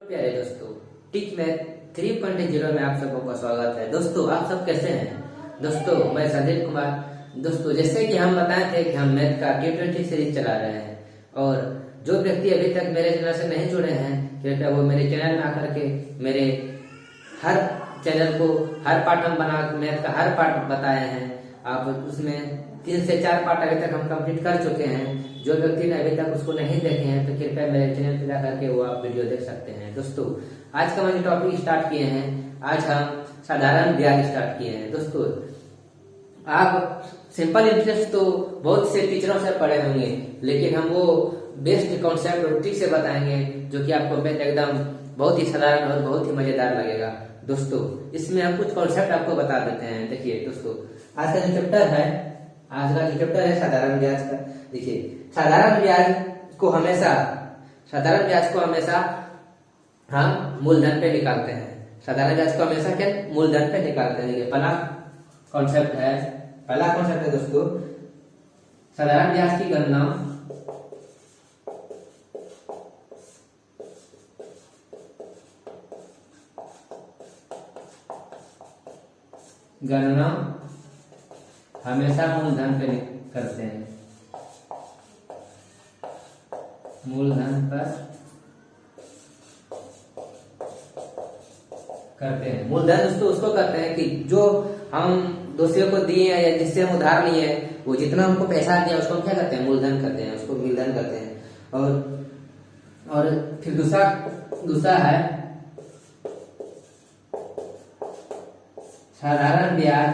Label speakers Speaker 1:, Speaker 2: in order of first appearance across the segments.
Speaker 1: प्यारे दोस्तों, टिक मैथ 3.0 में आप सबको का स्वागत है। दोस्तों आप सब कैसे हैं? दोस्तों मैं संदीप कुमार। दोस्तों जैसे कि हम बताए थे कि हम मैथ का T20 सीरीज चला रहे हैं और जो व्यक्ति अभी तक मेरे चैनल से नहीं जुड़े हैं कृपया वो मेरे चैनल में आकर के मेरे हर चैनल को हर पार्ट हम बना मैथ का हर पार्ट बताए हैं। आप उसमें 3 से 4 पार्ट अभी तक हम कंप्लीट कर चुके हैं। जो व्यक्ति ने अभी तक उसको नहीं देखे हैं तो कृपया मेरे चैनल पर जाकर के वो आप वीडियो देख सकते हैं। दोस्तों आज का मैंने टॉपिक स्टार्ट किए हैं। आज हम साधारण ब्याज स्टार्ट किए हैं। दोस्तों आप सिंपल इंटरेस्ट तो बहुत से टीचरों से पढ़े होंगे, लेकिन हम वो बेस्ट कॉन्सेप्ट और ट्रिक से बताएंगे जो कि आपको एकदम बहुत ही साधारण और बहुत ही मजेदार लगेगा। दोस्तों इसमें हम कुछ कॉन्सेप्ट आपको बता देते हैं। देखिए दोस्तों आज का जो चैप्टर है साधारण ब्याज का। देखिए साधारण ब्याज को हमेशा हम मूलधन पे निकालते हैं। साधारण ब्याज को हमेशा क्या मूलधन पे निकालते हैं। देखिए पहला कॉन्सेप्ट है दोस्तों, साधारण ब्याज की गणना हमेशा मूलधन पे करते हैं। मूलधन पर करते हैं। मूलधन दोस्तों उसको करते हैं कि जो हम दूसरे को दिए हैं या जिससे हम उधार लिए हैं वो जितना हमको पैसा दिया उसको हम क्या करते हैं मूलधन करते हैं, उसको मूलधन करते हैं। और फिर दूसरा है साधारण ब्याज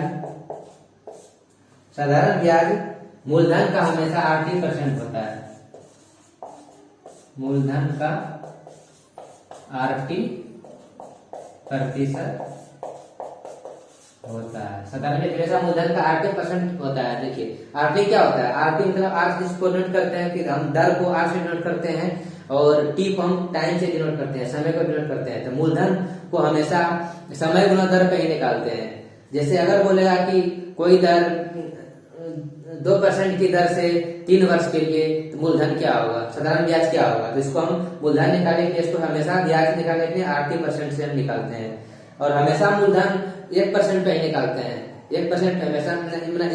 Speaker 1: मूलधन का हमेशा 80% होता है। मूलधन का 80% होता है। साधारण हमेशा मूलधन का 80% होता है। देखिए आरटी क्या होता है? आरटी मतलब आर जिसको डिनोट करते हैं, फिर हम दर को आर से डिनोट करते हैं और टी को हम टाइम से डिनोट करते हैं, समय को डिनोट करते हैं। तो मूलधन को हमेशा समय गुना दर पे ही निकालते हैं। जैसे अगर बोलेगा कि कोई दर 2% की दर से 3 वर्ष के लिए तो मूलधन क्या होगा, साधारण ब्याज क्या होगा? तो इसको हम मूलधन निकालने के लिए इसको हमेशा ब्याज निकालने के लिए 80% से हम निकालते हैं और हमेशा मूलधन 1% पे ही निकालते हैं। 1% हमेशा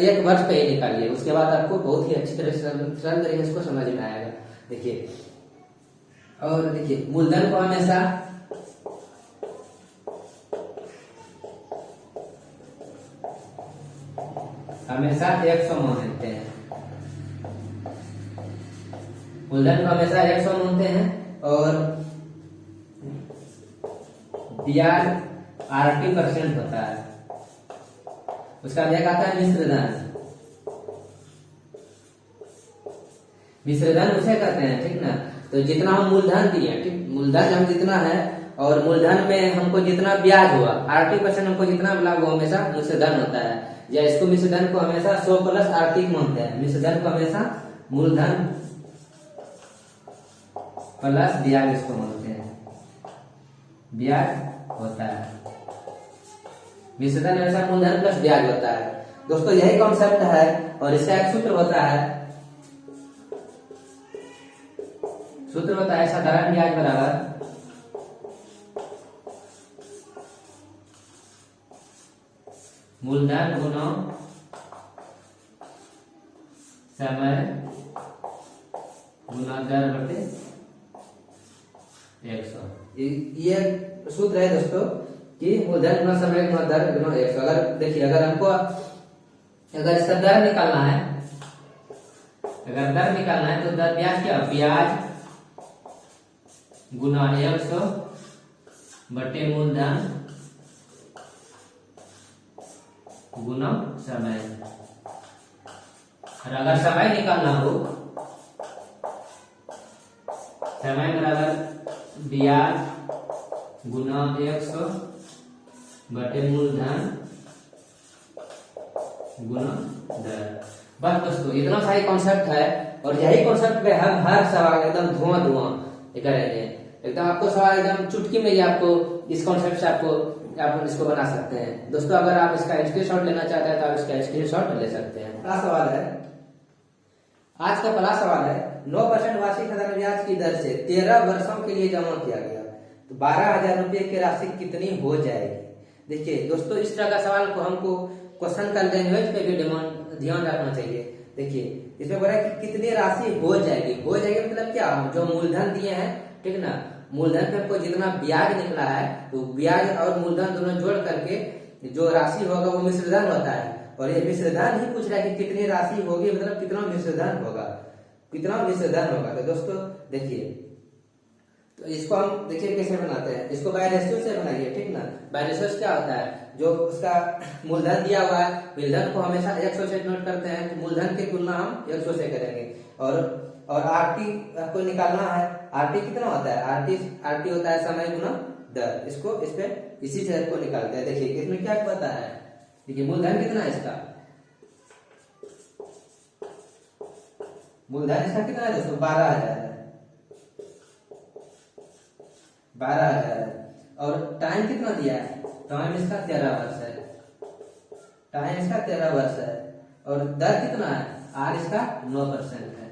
Speaker 1: 1 वर्ष पे ही निकालिए, उसके बाद आपको बहुत ही अच्छी तरह से सरल तरीके से इसको समझ में आएगा। देखिए और देखिए मूलधन को हमेशा एक सौ मानते हैं। मूलधन को हमेशा 100 मानते हैं और ब्याज 80% होता है। उसका एक आता है मिश्रधन उसे कहते हैं, ठीक ना। तो जितना हम मूलधन दिए, ठीक, मूलधन हम जितना है और मूलधन में हमको जितना ब्याज हुआ 80% हमको जितना मिला वो हमेशा मिश्रधन होता है। या इसको मिश्रधन को हमेशा 100 प्लस आर्थिक मानते हैं। मिश्रधन को हमेशा मूलधन प्लस ब्याज इसको मानते हैं, ब्याज होता है। मिश्रधन हमेशा मूलधन प्लस ब्याज होता है। दोस्तों यही कॉन्सेप्ट है और इसका एक सूत्र होता है साधारण ब्याज बराबर मूलधन गुना समय गुना दर बटे 100। ये सूत्र है दोस्तों कि मूलधन गुना समय गुना दर गुना 100। अगर देखिए अगर इसका दर निकालना है तो दर ब्याज क्या, ब्याज गुना 100 बटे मूलधन गुना समय। और अगर समय निकालना हो, समय बराबर ब्याज गुना 100 बटे मूलधन गुना दर। बस दोस्तों इतना सारी कॉन्सेप्ट है और यही कॉन्सेप्ट पे हम हर सवाल एकदम धुआं करेंगे। एकदम आपको सवाल एकदम चुटकी में ही आपको इस कॉन्सेप्ट से आप इसको बना सकते हैं। दोस्तों अगर आप इसका स्क्रीनशॉट लेना चाहते हैं तो आप इसका स्क्रीनशॉट ले सकते हैं। पहला सवाल है, आज का पहला सवाल है 9% वार्षिक साधारण ब्याज की दर से 13 वर्षों के लिए जमा किया गया। तो 12,000 रुपये की राशि कितनी हो जाएगी। देखिए दोस्तों, इस तरह का सवाल को हमको क्वेश्चन का लैंग्वेज पे भी ध्यान रखना चाहिए। देखिए इसमें बोला है कि कितनी राशि हो जाएगी। हो जाएगी मतलब क्या, जो मूलधन दिए हैं, ठीक ना, मूलधन पे हमको जितना ब्याज निकला है तो ब्याज और मूलधन दोनों जोड़ करके जो राशि होगा वो मिश्रधन होता है। और ये मिश्रधन ही पूछ रहा है कि कितनी राशि होगी, मतलब कितना मिश्रधन होगा, कितना मिश्रधन होगा। तो दोस्तों देखिए, तो इसको हम देखिए कैसे बनाते हैं। इसको बाय रेशियो से बनाइए, ठीक ना। बाय रेशियो क्या होता है, जो उसका मूलधन दिया हुआ है, मूलधन को हमेशा 100 से नोट करते हैं, तो मूलधन की तुलना हम 100 से करेंगे। और आरटी आपको निकालना है। आरटी कितना होता है, आरटी होता है समय गुना दर। इसको इस पे इसी से को निकालते हैं। देखिए इसमें क्या पता है, देखिए मूलधन कितना है इसका, मूलधन इसका कितना है दोस्तों, 12,000 है, 12,000 है। और टाइम कितना दिया है, टाइम इसका 13 वर्ष है, टाइम इसका 13 वर्ष है। और दर कितना है, आर इसका 9% है,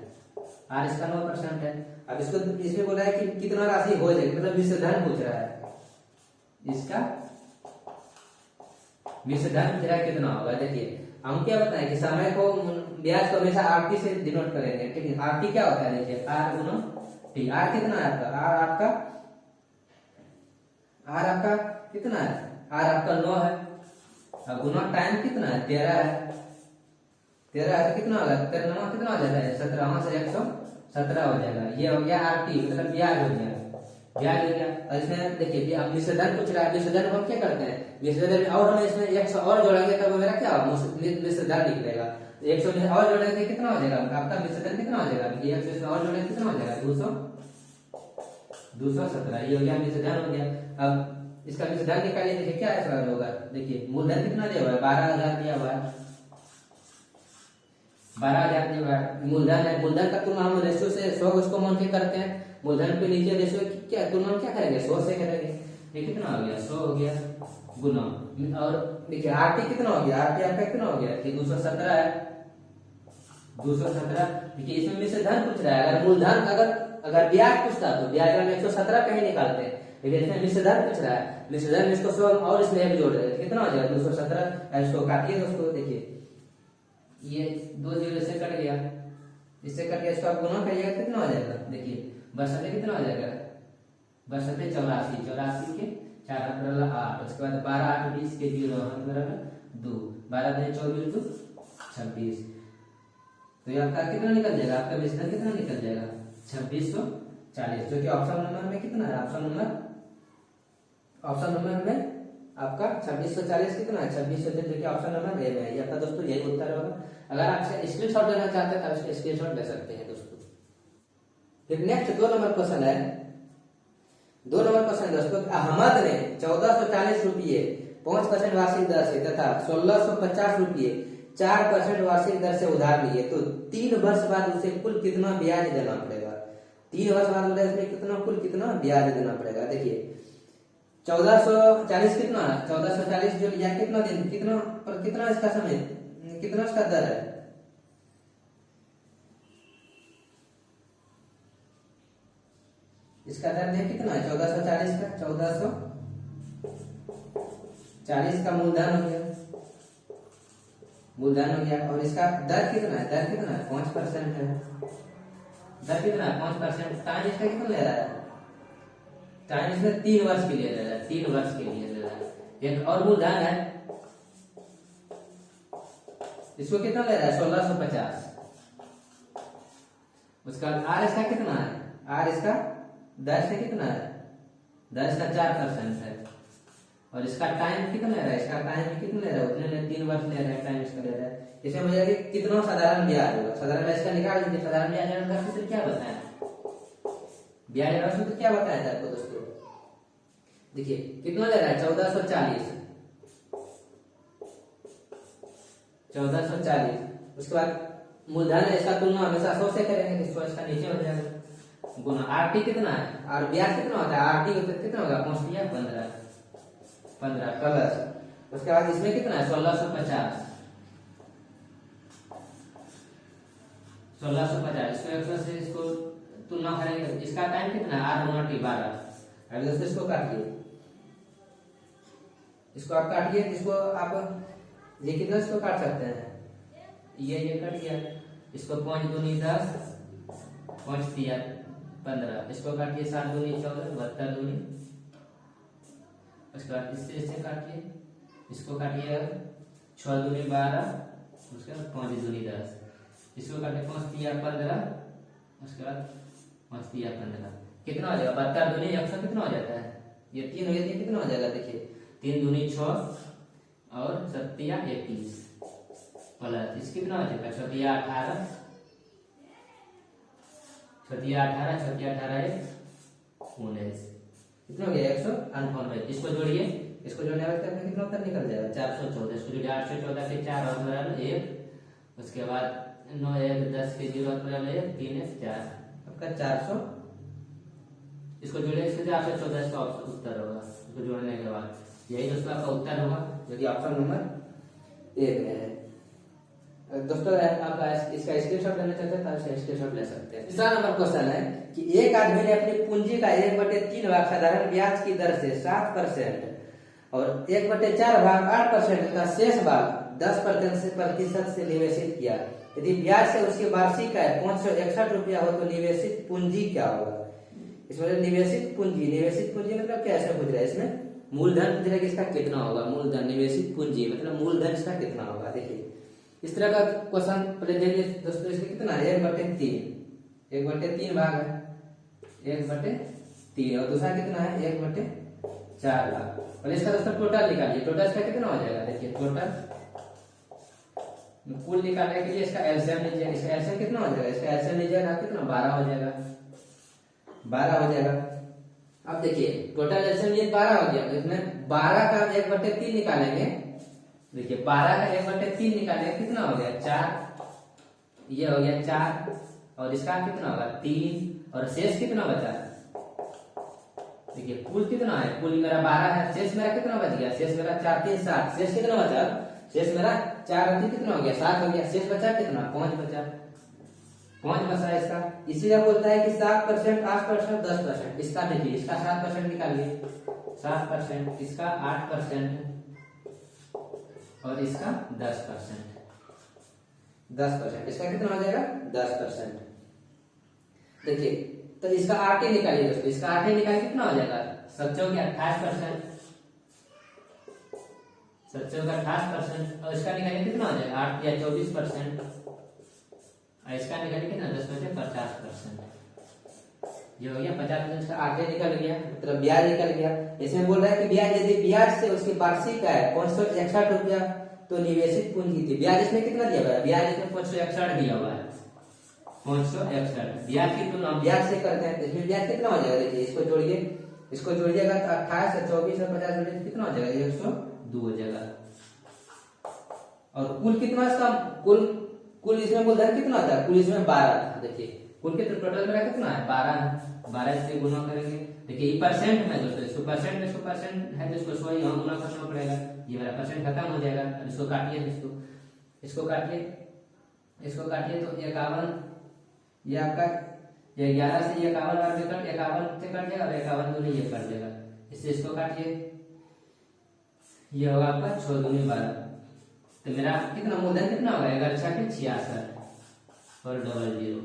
Speaker 1: आर इसका 9% है। अब इसको इसमें बोला है कि कितना राशि हो जाएगी, मतलब मिश्रधन पूछ रहा है, इसका मिश्रधन पूछ रहा है कितना होगा। देखिए हम क्या बताएं कि समय को, ब्याज को हमेशा आरटी से डिनोट करेंगे, ठीक है। आरटी क्या होता है, देखिए आर गुना टी। आर कितना है आपका, आर आपका कितना है, आर आपका 9 है। अब गुना टाइम कितना है, 13 है, 13 है तो कितना होगा, 13 कितना हो जाता है, 17 से 117 हो जाएगा। ये हो गया आरटी, मतलब ब्याज हो गया, ब्याज हो गया। और इसमें देखिए अब मिश्रधन पूछ रहा है, मिश्रधन हम क्या करते हैं, मिश्रधन में और हम इसमें 100 और जोड़ेंगे तब मेरा क्या मिश्रधन निकलेगा। 100 में और जोड़ेंगे कितना हो जाएगा आपका मिश्रधन, कितना हो जाएगा, 100 इसमें और जोड़ेंगे कितना हो जाएगा, 217। ये हो गया मिश्रधन हो गया। अब इसका मिश्रधन निकालिए, देखिए क्या ऐसा होगा। देखिए मूलधन कितना दिया हुआ है, 12,000 दिया हुआ है, 12,000 दिया हुआ है। मूलधन है, मूलधन का तुलना हम रेशियो से 100 उसको मल्टीप्लाई करते हैं। मूलधन पे नीचे रेशियो क्या तुलना क्या करेंगे, 100 से करेंगे। ये कितना हो गया, 100 हो गया गुना। और देखिए आरटी कितना हो गया, आरटी आपका कितना हो गया, 217 है, 217। देखिए इसमें मिश्रधन पूछ रहा है, अगर मूलधन अगर ब्याज पूछता तो ब्याज में 117 कहीं निकालते हैं, लेकिन इसमें मिश्रधन पूछ रहा है, मिश्रधन में इसको 100 और इसमें एक जोड़ रहे हैं, कितना हो जाएगा 217। इसको काटिए दोस्तों, देखिए ये 2 0 से कट गया, इससे कट गया, इसको आप गुना करिएगा कितना हो जाएगा, देखिए 62 कितना हो जाएगा, 62 84 के 4 8, उसके बाद 12 8 20 के 0 2, 12 2 24 2 26। तो ये आपका कितना निकल जाएगा, आपका मिश्रण कितना निकल जाएगा, 2640, जो कि ऑप्शन नंबर में कितना है, ऑप्शन नंबर में आपका 2640 कितना है, 2640, जो कि ऑप्शन नंबर ए में है। ये आपका दोस्तों यही उत्तर होगा। अगर आप स्क्रीनशॉट लेना चाहते हैं तो स्क्रीनशॉट ले सकते हैं दोस्तों। फिर नेक्स्ट 2 नंबर क्वेश्चन है, 2 नंबर क्वेश्चन दोस्तों, अहमद ने 1440 रुपये 5% वार्षिक दर से तथा 1650 रुपये 4% वार्षिक दर से उधार लिए, तो 3 वर्ष बाद उसे कुल कितना ब्याज देना पड़ेगा। 3 वर्ष बाद उसमें कितना ब्याज देना पड़ेगा। देखिए 1440 कितना है, 1440 जो लिया कितना दिन, कितना इसका समय, कितना इसका दर है, इसका दर है कितना है, 1440 का, 1440 का मूलधन हो गया, और इसका दर कितना है, 5% है, दर कितना है 5%। टाइम इसका कितना ले रहा है, टाइम इसमें 3 वर्ष के लिए ले रहा है, 3 वर्ष के लिए ले रहा है। एक और मूलधन है, इसको कितना ले रहा है, 1650। उसका आर इसका कितना है, आर इसका 10 से कितना है, 10 का 4% है। और इसका टाइम कितना ले रहा है, इसका टाइम कितना ले रहा है, उतने 3 वर्ष ले रहा है, टाइम इसका ले रहा है। इसमें मुझे कितना साधारण ब्याज होगा, साधारण ब्याज का निकाल दीजिए। साधारण ब्याज का सूत्र क्या बताया, ब्याज का सूत्र क्या बताया था आपको दोस्तों, देखिए कितना ले रहा है, 1440। उसके बाद मूलधन है, इसका तुलना हमेशा 100 से करेंगे, 100 इसका नीचे हो जाएगा, गुना आरटी कितना है, और ब्याज कितना होता है, आरटी कितना होगा, 15 प्लस। उसके बाद इसमें कितना है, 1650, 1650 इसको 100 से इसको तुलना करेंगे। इसका टाइम कितना है, 8 गुना टी 12, अब दोस्तों इसको काटिए, इसको आप काटिए, इसको आप ये कितना इसको काट सकते हैं, ये कट गया, इसको 5 दूनी 10, 5 तिया 15, इसको काटिए 7 दूनी 14, 72 दूनी, उसके बाद इससे काटिए, इसको काटिए 6 दूनी 12, उसके बाद 5 दूनी 10, इसको काटिए 5 तिया 15, उसके बाद 5 तिया 15, कितना हो जाएगा 72 दूनी 100 कितना हो जाता है, ये 3 हो जाती है, कितना हो जाएगा देखिए 3 दूनी 6 और 7 तिया 21 प्लस इस कितना हो जाएगा 6 तिया 18, 6 तिया 18, 6 तिया 18 19, कितना हो गया 198। इसको जोड़िए, इसको जोड़ने के बाद कितना उत्तर निकल जाएगा 414, इसको जोड़िए 814 के 4 और बराबर 1, उसके बाद 9 1 10 के 0 और बराबर 1 3 1 4, आपका 400, इसको जोड़िए, इसको 414 इसका उत्तर होगा, इसको जोड़ने के बाद यही दोस्तों आपका उत्तर होगा जो कि ऑप्शन नंबर 1 में है। दोस्तों आप इसका स्क्रीनशॉट लेना चाहते हैं तो आप स्क्रीनशॉट ले सकते हैं। तीसरा नंबर क्वेश्चन है कि एक आदमी ने अपनी पूंजी का 1/3 भाग साधारण ब्याज की दर से 7% और 1/4 भाग 8% का शेष भाग 10% से निवेशित किया। यदि ब्याज से उसकी वार्षिक आय 561 रुपया हो तो निवेशित पूंजी क्या होगा। इसमें निवेशित पूंजी मतलब कैसे पूछ रहा है, इसमें मूलधन पूछ रहा है कि इसका कितना होगा, मूलधन निवेशित पूंजी मतलब मूलधन इसका कितना होगा। देखिए इस तरह का क्वेश्चन पहले देखिए दोस्तों, इसमें कितना है 1/3 भाग है 1/3 और दूसरा कितना है 1/4 भाग। पहले इसका दोस्तों टोटल निकालिए, टोटल इसका कितना हो जाएगा, देखिए टोटल कुल निकालने के लिए इसका एलसीएम लीजिए, इसका एलसीएम कितना हो जाएगा, इसका एलसीएम लीजिएगा कितना 12 हो जाएगा, 12 हो जाएगा। अब देखिए टोटल एलसीएम ये 12 हो गया, इसमें 12 का 1/3 निकालेंगे, देखिए 12 का 1/3 निकालेंगे कितना हो गया 4, ये हो गया 4 और इसका कितना होगा 3 और शेष कितना बचा, देखिए कुल कितना है, कुल मेरा 12 है, शेष मेरा कितना बच गया, शेष मेरा 4 3 7, शेष कितना बचा, शेष मेरा 4 3 कितना हो गया 7 हो गया, शेष बचा कितना 5 बचा, 5 बचा इसका। इसीलिए बोलता है कि 7%, 8%, 10%। इसका देखिए इसका 7% निकालिए, 7%, इसका 8% और इसका 10%, 10%, इसका कितना हो जाएगा 10%। देखिए तो इसका 8 ही निकालिए दोस्तों, इसका 8 ही निकालिए कितना हो जाएगा 7 के 28%, 7 के 28% और इसका निकालिए कितना हो जाएगा 8 या 24% और इसका निकालिए कितना 10 में से 50%, ये हो गया 50%। इसका 8 निकल गया मतलब ब्याज निकल गया। इसमें बोल रहा है कि ब्याज यदि ब्याज से उसकी वार्षिक आय 561 रुपया तो निवेशित पूंजी थी। ब्याज इसमें कितना दिया हुआ है, ब्याज इसमें 561 दिया हुआ है, 561 ब्याज की तुलना ब्याज से करते हैं, इसमें ब्याज कितना हो जाएगा, देखिए इसको जोड़िए, इसको जोड़िएगा तो 28 और 24 और 50 जोड़िए कितना हो जाएगा 102 हो जाएगा। और कुल कितना इसका कुल इसमें बोल रहा है कितना था, कुल इसमें 12 था। देखिए कुल के टोटल मेरा कितना है 12 से गुना करेंगे, देखिए ये परसेंट में दोस्तों, इसको परसेंट में 100% है तो इसको 100 यहाँ गुना करना पड़ेगा, ये मेरा परसेंट खत्म हो जाएगा। इसको काटिए, इसको काटिए, इसको काटिए तो 51, ये आपका ये 11 से 51 बार में 51 से कट जाएगा और 51 दूनी ये कट जाएगा, इससे इसको काटिए, ये होगा आपका 6 दूनी 12, तो मेरा कितना मूलधन कितना होगा 11 6 के 66 और 00।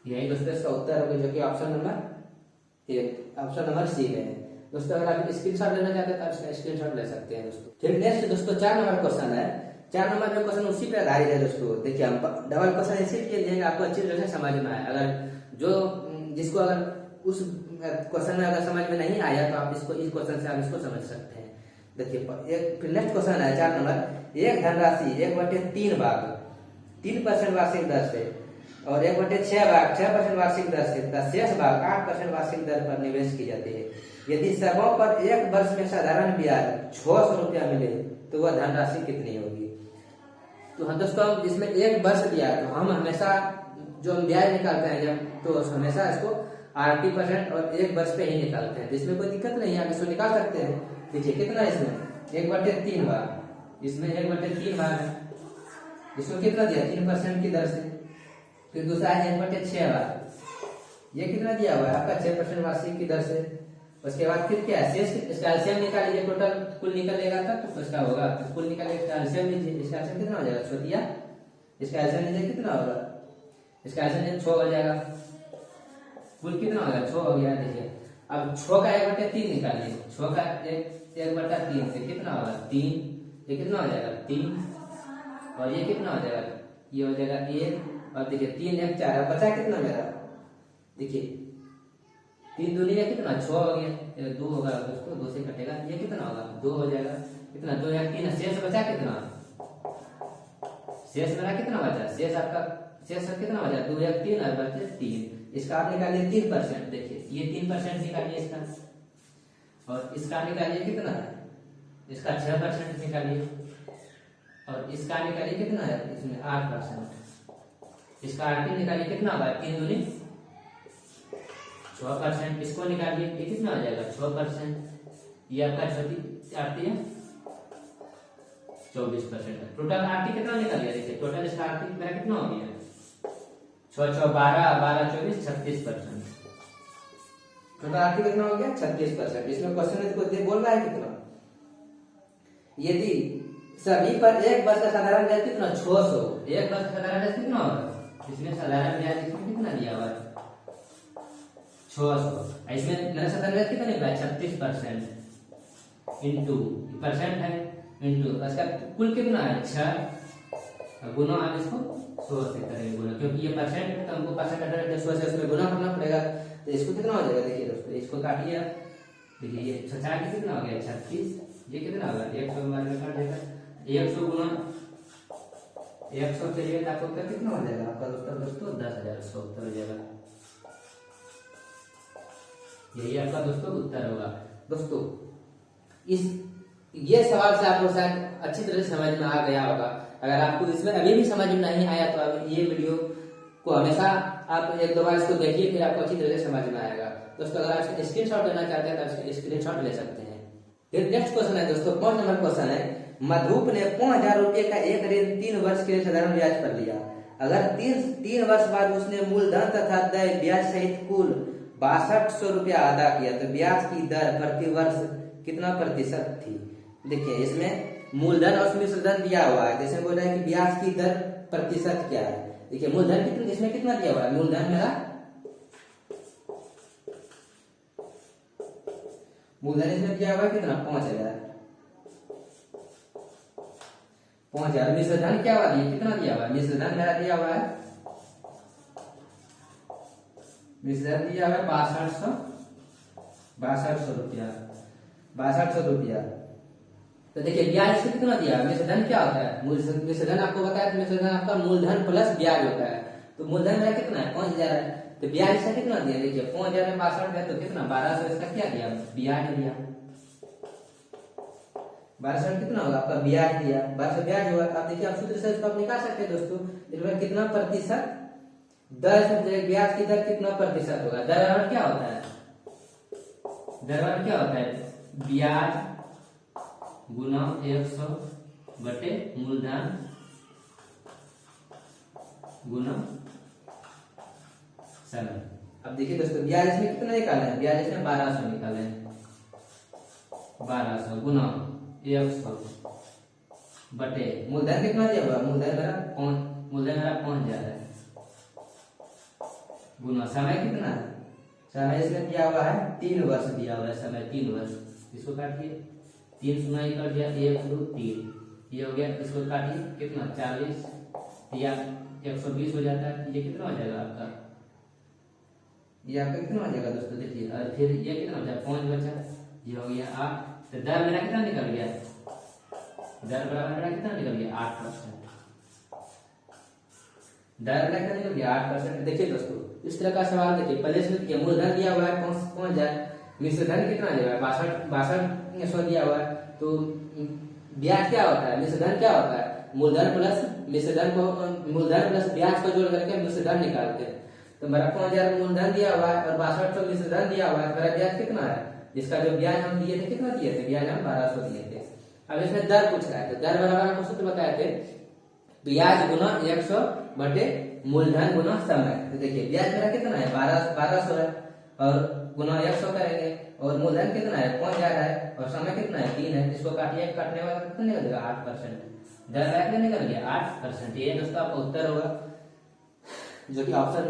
Speaker 1: यही दोस्तों इसका उत्तर होगा जो कि ऑप्शन नंबर सी में है। दोस्तों अगर आप स्क्रीनशॉट लेना चाहते हैं तो आप स्क्रीनशॉट ले सकते हैं दोस्तों। फिर नेक्स्ट दोस्तों 4 नंबर क्वेश्चन है। 4 नंबर में क्वेश्चन उसी पे आधारित है दोस्तों। देखिए हम डबल क्वेश्चन इसीलिए लिए आपको अच्छी तरह से समझ में आए। अगर जो जिसको अगर उस क्वेश्चन में अगर समझ में नहीं आया तो आप इसको इस क्वेश्चन से आप इसको समझ सकते हैं। देखिए फिर नेक्स्ट क्वेश्चन है 4 नंबर। एक धनराशि 1/3 भाग 3% वार्षिक दर से और 1/6 भाग 6% वार्षिक दर से तथा शेष भाग 8% वार्षिक दर पर निवेश की जाती है। यदि सबों पर एक वर्ष में साधारण ब्याज 600 रुपया मिले तो वह धनराशि कितनी होगी। तो हम दोस्तों इसमें एक वर्ष दिया है तो हम हमेशा जो हम ब्याज निकालते हैं जब तो हमेशा इसको 80% और एक वर्ष पे ही निकालते हैं, जिसमें कोई दिक्कत नहीं है, आप इसको निकाल सकते हैं। देखिए कितना इसमें 1/3 भाग, इसमें 1/3 भाग है, इसको कितना दिया 3% की दर से। फिर दूसरा है 1/6 भाग, ये कितना दिया हुआ है आपका 6% वार्षिक की दर से। उसके बाद फिर क्या है शेष, इसका एलसीएम निकाल लीजिए, टोटल कुल निकलेगा तब तो इसका होगा, तो कुल निकालेगा इसका एलसीएम लीजिए, इसका एलसीएम कितना हो जाएगा 6 दिया, इसका एलसीएम लीजिए कितना होगा, इसका एलसीएम 6 हो जाएगा, कुल कितना हो गया 6 हो गया। देखिए अब 6 का 1/3 निकालिए, 6 का 1/3 से कितना होगा 3, ये कितना हो जाएगा 3 और ये कितना हो जाएगा, ये हो जाएगा 1 और देखिए 3 1 4 बचा कितना मेरा, देखिए 3 दूनी या कितना 6 हो गया, 2 होगा दोस्तों, 2 से कटेगा, ये कितना होगा 2 हो जाएगा, कितना 2 या 3, शेष बचा कितना, शेष मेरा कितना बचा, शेष आपका शेष कितना बचा 2 या 3 और बचे 3, इसका आप निकालिए 3%, देखिए ये 3% निकालिए इसका, और इसका निकालिए कितना है, इसका 6% निकालिए, और इसका निकालिए कितना है, इसमें 8%, इसका 8 निकालिए कितना होगा 3 दूनी 6%, इसको निकालिए ये कितना हो जाएगा 6%, ये आपका 24% है, टोटल आरटी कितना निकल गया, देखिए टोटल इसका आरटी मेरा कितना हो गया 6 6 12 12 24 36%, टोटल आरटी कितना हो गया 36%। इसमें क्वेश्चन को दे बोल रहा है कितना, यदि सभी पर एक वर्ष का साधारण ब्याज कितना 600, एक वर्ष का साधारण ब्याज कितना होगा, इसमें साधारण ब्याज इसमें कितना दिया हुआ है 600, इसमें मेरा साधारण ब्याज कितना निकला 36% इंटू परसेंट है इंटू इसका कुल कितना है 6 गुना, आप इसको 100 से करेंगे गुना, क्योंकि ये परसेंट तो हमको परसेंट 100 से उसमें गुना करना पड़ेगा, तो इसको कितना हो जाएगा, देखिए दोस्तों इसको काटिए, देखिए ये 4 कितना हो गया 36, ये कितना होगा 100 हमारे में काट देगा, 100 गुना 100 करिए आपको उत्तर कितना हो जाएगा आपका दोस्तों 10,100 उत्तर हो जाएगा, यही आपका दोस्तों उत्तर होगा। दोस्तों इस ये सवाल से आपको शायद अच्छी तरह से समझ में आ गया होगा, अगर आपको इसमें अभी भी समझ में नहीं आया तो आप ये वीडियो को हमेशा आप 1-2 बार इसको देखिए, फिर आपको अच्छी तरह से समझ में आएगा। दोस्तों अगर आप इसका स्क्रीनशॉट लेना चाहते हैं तो आप इसका स्क्रीनशॉट ले सकते हैं। फिर नेक्स्ट क्वेश्चन है दोस्तों 5 नंबर क्वेश्चन है, मधुप ने 5,000 रुपए का एक ऋण 3 वर्ष के लिए साधारण ब्याज पर लिया, अगर 3 वर्ष बाद उसने मूलधन तथा देय ब्याज सहित कुल 6200 रुपया अदा किया तो ब्याज की दर प्रति वर्ष कितना प्रतिशत थी। देखिए इसमें मूलधन और मिश्रधन दिया हुआ है, जैसे बोल रहा है कि ब्याज की दर प्रतिशत क्या है। देखिए मूलधन कितना, इसमें कितना दिया हुआ है, मूलधन मेरा मूलधन इसमें दिया हुआ है कितना 5,000, मिश्रधन क्या हुआ है कितना दिया हुआ है, मिश्रधन मेरा दिया हुआ है, मिश्रधन दिया हुआ है 6200 रुपया, 6200 रुपया। तो देखिए ब्याज इसको कितना दिया है, मिश्रधन क्या होता है, मिश्रधन आपको बताया तो मिश्रधन आपका मूलधन प्लस ब्याज होता है, तो मूलधन मेरा कितना है 5,000 है, तो ब्याज इसका कितना दिया, देखिए 5,000 में 62 है तो कितना 1200, इसका क्या दिया ब्याज दिया, 1200 कितना होगा आपका ब्याज दिया, 1200 ब्याज होगा। आप देखिए आप सूत्र से इसको आप निकाल सकते हैं दोस्तों, इसमें कितना प्रतिशत दर से ब्याज की दर कितना प्रतिशत होगा, दर क्या होता है, दर क्या होता है ब्याज गुना 100 बटे मूलधन गुना समय। अब देखिए दोस्तों ब्याज इसमें कितना निकाले हैं, ब्याज इसमें 1200 निकाले हैं, 1200 गुना 100 बटे मूलधन कितना दिया हुआ, मूलधन मेरा 5,000 है गुना समय कितना है, समय इसमें दिया हुआ है 3 वर्ष दिया हुआ है, समय 3 वर्ष, इसको काटिए 3 सुनाई कर दिया 1 2 3, ये हो गया, इसको काटिए कितना 40 या 120 हो जाता है, ये कितना हो जाएगा आपका, ये आपका कितना हो जाएगा दोस्तों, देखिए और फिर ये कितना हो जाएगा 5 बचा, ये हो गया 8, तो दर मेरा कितना निकल गया, दर बराबर मेरा कितना निकल गया 8%, दर मेरा कितना निकल गया 8%। देखिए दोस्तों इस तरह का सवाल देखिए, पहले इसमें देखिए मूलधन दिया हुआ है 5,000, मिश्रधन कितना दिया हुआ है 6200 दिया हुआ है, तो ब्याज क्या होता है, मिश्रधन क्या होता है, मूलधन प्लस मिश्रधन को, मूलधन प्लस ब्याज को जोड़ करके मिश्रधन निकालते हैं, तो मेरा 5,000 मूलधन दिया हुआ है और 6200 मिश्रधन दिया हुआ है, मेरा ब्याज कितना है, जिसका जो ब्याज हम दिए थे कितना दिए थे, ब्याज हम 1200 दिए थे। अब इसमें दर पूछ रहा है, तो दर बराबर आपको सूत्र बताए थे ब्याज गुना 100 बटे मूलधन गुना समय। तो देखिए ब्याज मेरा कितना है 1200 है और गुना 100 करेंगे और मूलधन कितना है 5000 है और समय कितना है 3 है। इसको काटिए, काटने वाला कितना निकल गया 8%। दर बैक निकल गया 8%। ये दोस्तों आपका उत्तर होगा जो कि ऑप्शन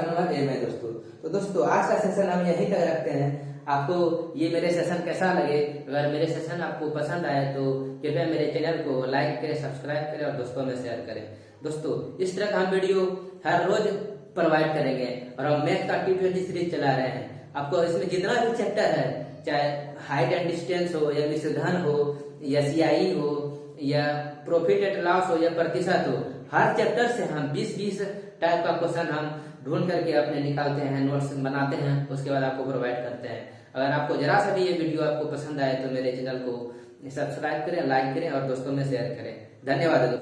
Speaker 1: नंबर ए में दोस्तों। तो दोस्तों आज का सेशन हम यहीं तक रखते हैं। आपको ये मेरे सेशन कैसा लगे, अगर मेरे सेशन आपको पसंद आए तो कृपया मेरे चैनल को लाइक करें, सब्सक्राइब करें और दोस्तों में शेयर करें। दोस्तों इस तरह का हम वीडियो हर रोज प्रोवाइड करेंगे और हम मैथ का T20 सीरीज चला रहे हैं। आपको इसमें जितना भी चैप्टर है, चाहे हाइट एंड डिस्टेंस हो या मिश्रधन हो या CI हो या प्रॉफिट एंड लॉस हो या प्रतिशत हो, हर चैप्टर से हम 20-20 टाइप का क्वेश्चन हम ढूंढ करके अपने निकालते हैं, नोट्स बनाते हैं, उसके बाद आपको प्रोवाइड करते हैं। अगर आपको जरा सा भी ये वीडियो आपको पसंद आए तो मेरे चैनल को सब्सक्राइब करें, लाइक करें और दोस्तों में शेयर करें। धन्यवाद।